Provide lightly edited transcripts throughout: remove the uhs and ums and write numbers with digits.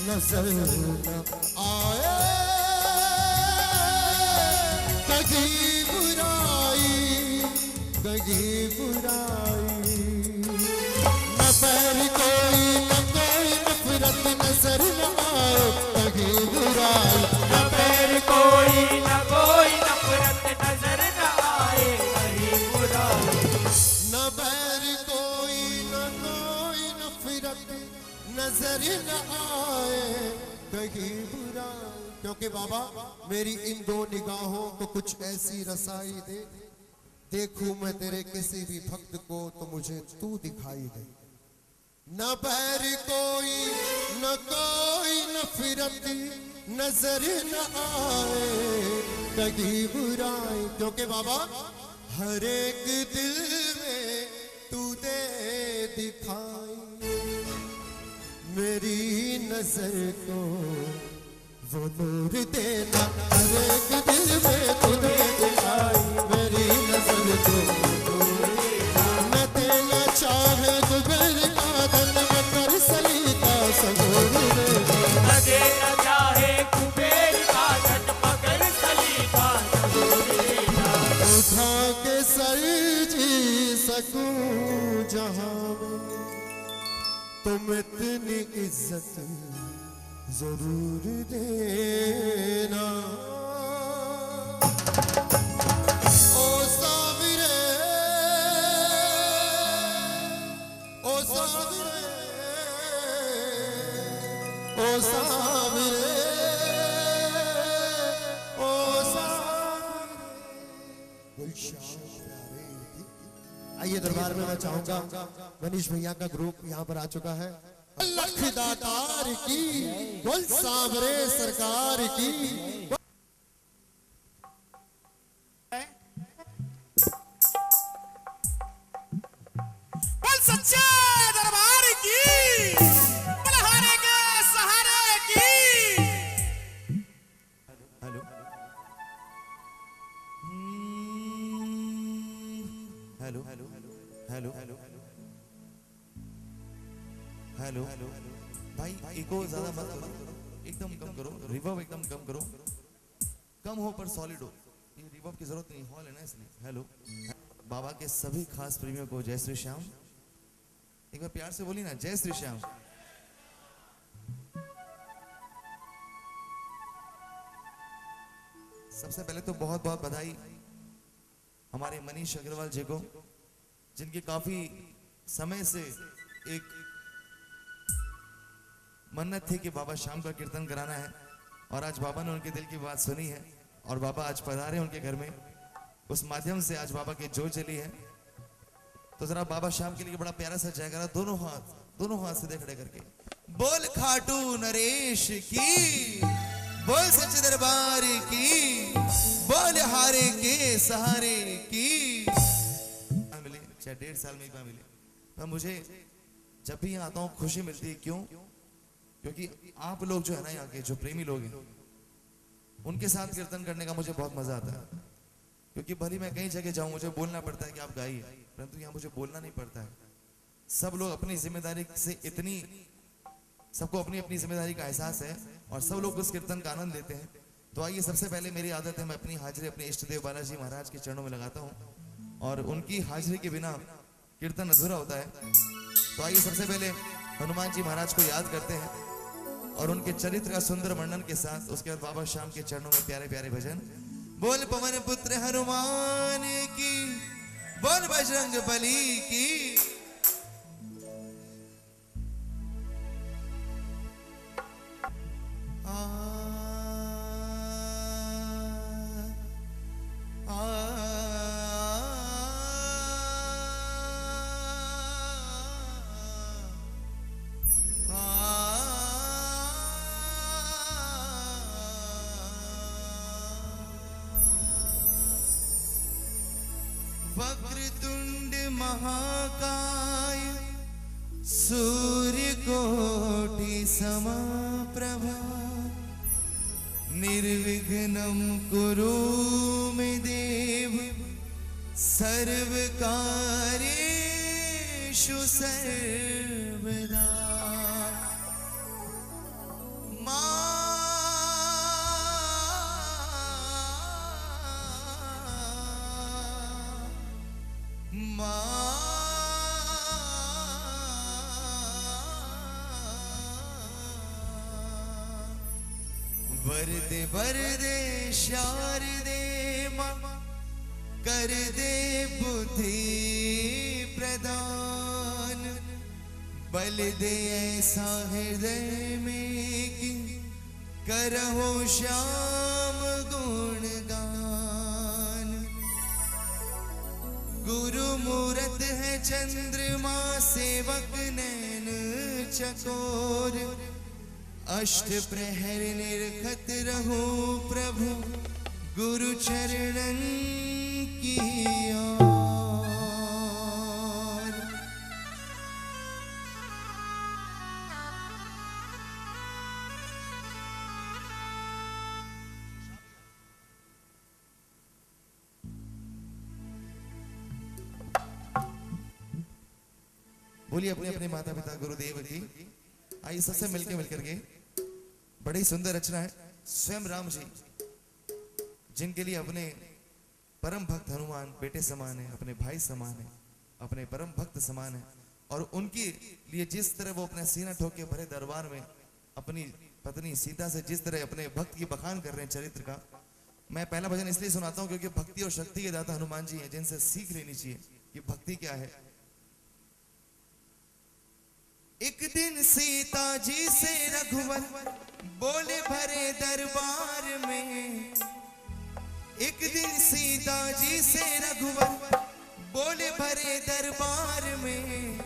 नजर न आए कहीं बुराई, कहीं बुराई। न पैर कोई न कोई नफरत नजर न आए कहीं बुराई। न पैर कोई न कोई नफरत नजर न आए कहीं बुराई। न पैर कोई न कोई नफरत नजर न आए कहीं बुराई। क्योंकि बाबा मेरी इन दो निगाहों को कुछ ऐसी रसाई दे, देखूं मैं तेरे किसी भी भक्त को तो मुझे तू दिखाई दे। न पैर कोई न कोई नफरत नजर न आए कहीं बुराई। क्योंकि बाबा हर एक दिल में तू दे दिखाई, मेरी नजर को वो नूर देना। हर एक दिल में तू दे दिखाई, मेरी नजर को न देना चाहे कुबेर का धन मकर सलीका सगोर देना। न देना चाहे कुबेर का धन मगर सलीका सगोर देना। उठा के सर जी सकूं जहां में, तुम इतनी इज्जत जरूर देना। ओ साबिरे, ओ साबिरे, ओ साबिरे, ओ साबिरे। गुलशन प्यारे। आइए दरबार में मैं चाहूंगा मनीष भैया का ग्रुप यहाँ पर आ चुका है। लख दातार की, बोल साबरे सरकार की। बोल सच्चे दरबार की, बलहारे के सहारे की। Hello hello hello hello hello hello hello भाई इको ज्यादा मत करो, एकदम कम करो, रिवर्ब एकदम कम करो, कम हो पर सॉलिड हो। ये रिवर्ब की जरूरत नहीं, हॉल है ना इसलिए। हेलो बाबा के सभी खास प्रेमियों को जय श्री श्याम। एक बार प्यार से बोली ना, जय श्री श्याम। सबसे पहले तो बहुत बहुत बधाई हमारे मनीष अग्रवाल जी को, जिनकी काफी समय से एक मन्नत थी कि बाबा शाम का कीर्तन कराना है, और आज बाबा ने उनके दिल की बात सुनी है और बाबा आज पधारे उनके घर में। उस माध्यम से आज बाबा की जोर चली है। तो जरा बाबा शाम के लिए बड़ा प्यारा सा जयकारा दोनों हाथ सीधे खड़े करके बोल खाटू नरेश की, बोल सच्चे दरबार की, बोल हारे के सहारे की। मिले चाहे 1.5 साल में एक बार मिले, पर मुझे जब भी यहाँ आता हूँ खुशी मिलती है। क्यों? क्योंकि आप लोग जो है ना, यहाँ के जो प्रेमी लोग हैं, उनके साथ कीर्तन करने का मुझे बहुत मजा आता है। क्योंकि भली मैं कहीं जगह जाऊं मुझे बोलना पड़ता है कि आप गाइए, परंतु यहाँ मुझे बोलना नहीं पड़ता है। सब लोग अपनी जिम्मेदारी से सबको अपनी अपनी जिम्मेदारी का एहसास है और सब लोग उस कीर्तन का आनंद लेते हैं। तो आइए, सबसे पहले मेरी आदत है मैं अपनी हाजिरी अपने इष्ट देव बालाजी महाराज के चरणों में लगाता हूँ, और उनकी हाजिरी के बिना कीर्तन अधूरा होता है। तो आइए सबसे पहले हनुमान जी महाराज को याद करते हैं और उनके चरित्र का सुंदर वर्णन के साथ उसके बाद बाबा शाम के चरणों में प्यारे प्यारे भजन। बोल पवन पुत्र हनुमान की, बोल बजरंग बली की। वक्रतुंड महाकाय सूर्य कोटि समप्रभा निर्विघ्नं कुरु मे देव सर्वकार्येषु सर्वदा। वरदे शारदे मां कर दे बुद्धि प्रदान, बल दे ऐसा हृदय में कि करहो श्याम गुणगान। गुरु मूरत है चंद्रमा सेवक नैन चकोर, अष्ट प्रहर निरखत रहो प्रभु गुरु चरणन की ओर। बोलिए अपने अपने माता पिता गुरुदेव की। आइए सबसे मिलकर के बड़ी सुंदर रचना है। स्वयं राम जी जिनके लिए अपने परम भक्त हनुमान बेटे समान है, अपने भाई समान है, अपने परम भक्त समान है, और उनके लिए जिस तरह वो अपना सीना ठोक के भरे दरबार में अपनी पत्नी सीता से जिस तरह अपने भक्त की बखान कर रहे हैं चरित्र का, मैं पहला भजन इसलिए सुनाता हूं क्योंकि भक्ति और शक्ति के दाता हनुमान जी हैं, जिनसे सीख लेनी चाहिए कि भक्ति क्या है। एक दिन सीता जी से रघुवर बोले भरे दरबार में, एक दिन सीता जी से रघुवर बोले भरे दरबार में,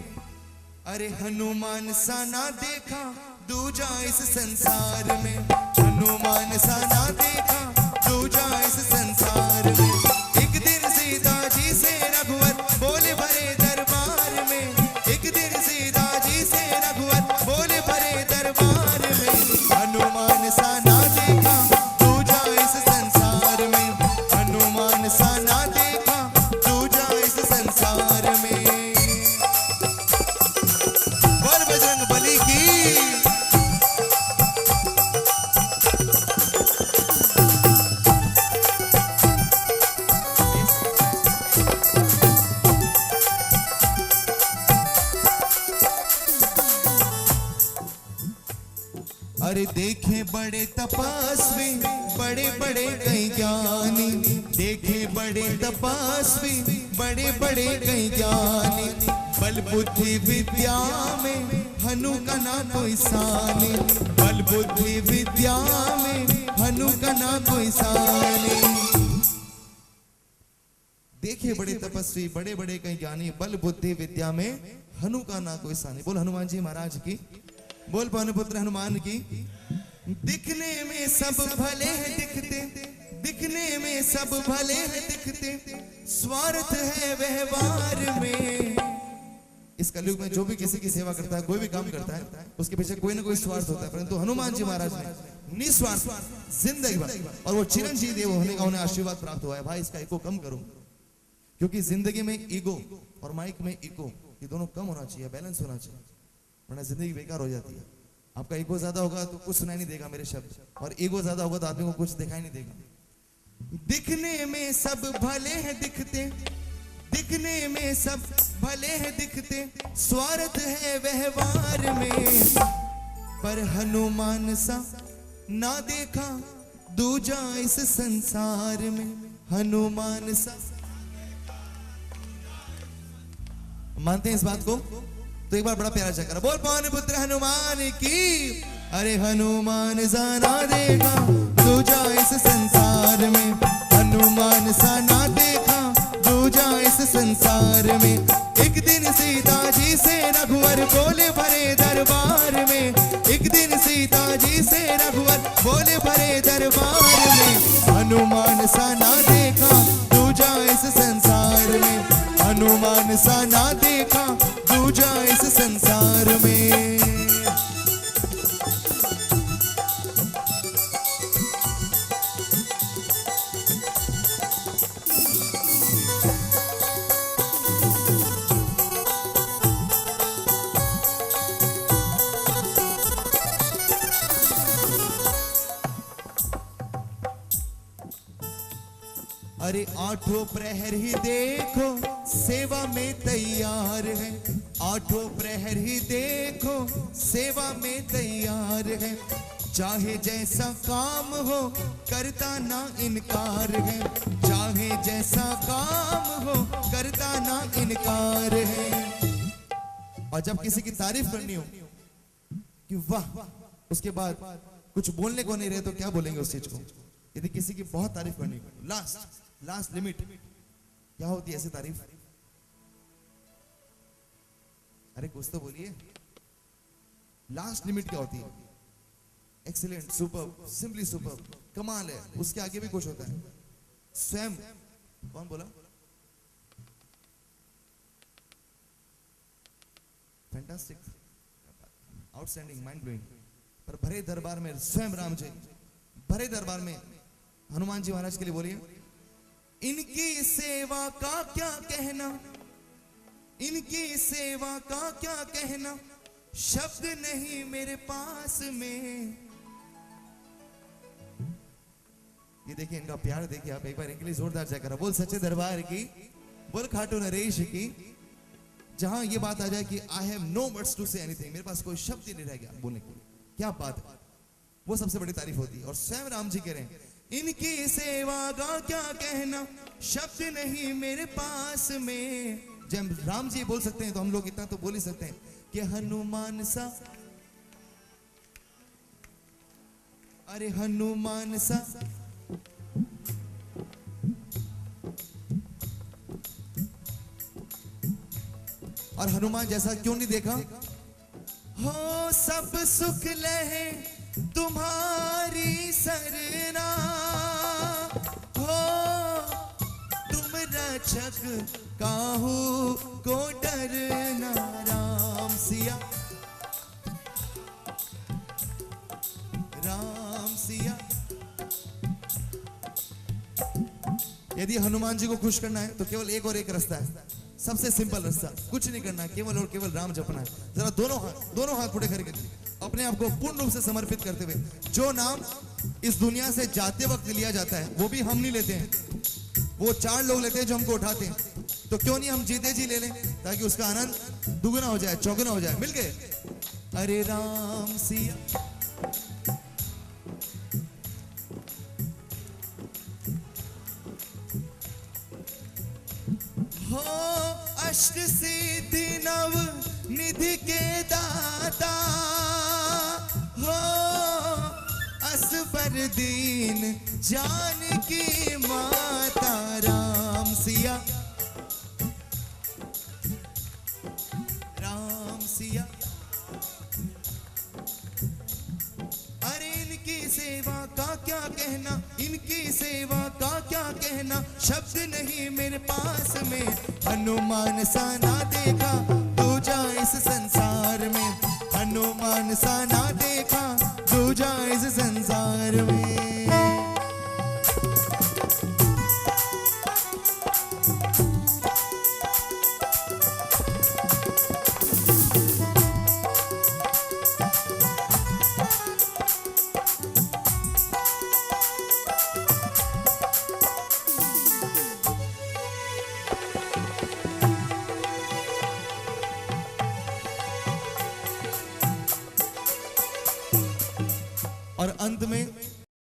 अरे हनुमान सा ना देखा दूजा इस संसार में, हनुमान सा ना देखा दूजा इस संसार में। एक दिन सीता जी से रघुवर बोले भरे दरबार में, एक दिन सीता जी से रघुवर बोले भरे दरबार में, हनुमान सा ना देखा दूजा इस संसार में, हनुमान सा ना देखा दूजा इस संसार में। बोल बजरंग बली की। अरे देखे बड़े तपस्वी बड़े बड़े कई ज्ञानी, देखे बड़े तपस्वी बड़े बड़े कई ज्ञानी, बल बुद्धि विद्या में हनु का ना कोई सानी, बल बुद्धि विद्या में हनु का ना कोई सानी। देखे बड़े तपस्वी बड़े बड़े कई ज्ञानी, बल बुद्धि विद्या में हनु का ना कोई सानी। बोल हनुमान जी महाराज की। बोल भानुपुत्र हनुमान की। दिखने में सब भले हैं दिखते, दिखने में सब भले हैं दिखते, स्वार्थ है व्यवहार में। इस कलयुग में जो भी किसी की सेवा करता है, कोई भी काम करता है, उसके पीछे कोई ना कोई स्वार्थ होता है, परंतु हनुमान जी महाराज ने निस्वार्थ जिंदगी भर, और वो चिरंजीवी देव होने का उन्हें आशीर्वाद प्राप्त हुआ है। भाई इसका ईगो कम करो, क्योंकि जिंदगी में ईगो और माइक में ईगो ये दोनों कम होना चाहिए, बैलेंस होना चाहिए, वरना जिंदगी बेकार हो जाती है। आपका ईगो ज्यादा होगा तो कुछ सुनाई नहीं देगा मेरे शब्द, और ईगो ज्यादा होगा तो आदमी को कुछ दिखाई नहीं देगा। दिखने में सब भले हैं दिखते, दिखने में सब भले हैं दिखते, स्वार्थ है व्यवहार में, पर हनुमान सा ना देखा दूजा इस संसार में, हनुमान सा। मानते हैं इस बात को? तो एक बार बड़ा प्यारा चक्कर बोल पवन पुत्र हनुमान की। अरे हनुमान सा ना देखा दूजा इस संसार में, हनुमान सा ना देखा दूजा इस संसार में। एक दिन सीता जी से रघुवर बोले भरे दरबार में, एक दिन सीता जी से रघुवर बोले भरे दरबार में, हनुमान सा ना देखा दूजा इस संसार में, हनुमान सा ना देखा दूजा इस संसार में। अरे आठों प्रहर ही देखो सेवा में तैयार है, आठों प्रहर ही देखो सेवा में तैयार है, चाहे जैसा काम हो करता ना इनकार है, चाहे जैसा काम हो करता ना इनकार है। और जब किसी की तारीफ करनी हो कि वाह, उसके बाद कुछ बोलने को नहीं रहे तो क्या बोलेंगे उस चीज को? यदि किसी की बहुत तारीफ करनी हो, लास्ट लिमिट क्या होती है ऐसी तारीफ? अरे कुछ तो बोलिए, लास्ट लिमिट क्या होती है? एक्सीलेंट, सुपर, सिंपली सुपर, कमाल है, उसके आगे भी कुछ होता है। स्वयं, कौन बोला? Fantastic, outstanding, mind blowing. पर भरे दरबार में स्वयं राम जी, भरे दरबार में हनुमान जी महाराज के लिए बोलिए, इनकी सेवा का क्या कहना, इनकी सेवा का क्या कहना, शब्द नहीं मेरे पास में। ये देखिए इनका प्यार देखिए आप, एक बार इनके लिए जोरदार जयकारा बोल सच्चे दरबार की, बोल खाटू नरेश की। जहां ये बात आ जाए कि I have no words to say anything, मेरे पास कोई शब्द ही नहीं रह गया बोलने के लिए, क्या बात है, वो सबसे बड़ी तारीफ होती है। और स्वयं राम जी कह रहे हैं, इनकी सेवा का क्या कहना, शब्द नहीं मेरे पास में। जब राम जी बोल सकते हैं तो हम लोग इतना तो बोल ही सकते हैं कि हनुमान सा, अरे हनुमान सा, और हनुमान जैसा क्यों नहीं देखा? हो सब सुख लहे तुम्हारी सरना, हो तुम रक्षक काहू को डरना। राम सिया, राम सिया। यदि हनुमान जी को खुश करना है तो केवल एक और एक रास्ता है, सबसे सिंपल रास्ता, कुछ नहीं करना, केवल और केवल राम जपना है। जरा दोनों हाथ उठे करके अपने आप को पूर्ण रूप से समर्पित करते हुए, जो नाम इस दुनिया से जाते वक्त लिया जाता है वो भी हम नहीं लेते हैं, वो 4 लोग लेते हैं जो हमको उठाते हैं, तो क्यों नहीं हम जीते जी ले लें, ताकि उसका आनंद दुगना हो जाए, चौगुना हो जाए। मिल गए? अरे राम सिया, हो अष्ट सिद्धि नव निधि के दाता, हो असबर दीन जानकी माता। राम सिया, राम सिया। अरे इनकी सेवा का क्या कहना, इनकी सेवा का क्या कहना, शब्द नहीं मेरे पास में। हनुमान सा ना देखा दूजा इस संसार में, हनुमान सा ना देखा दूजा इस संसार में। और अंत में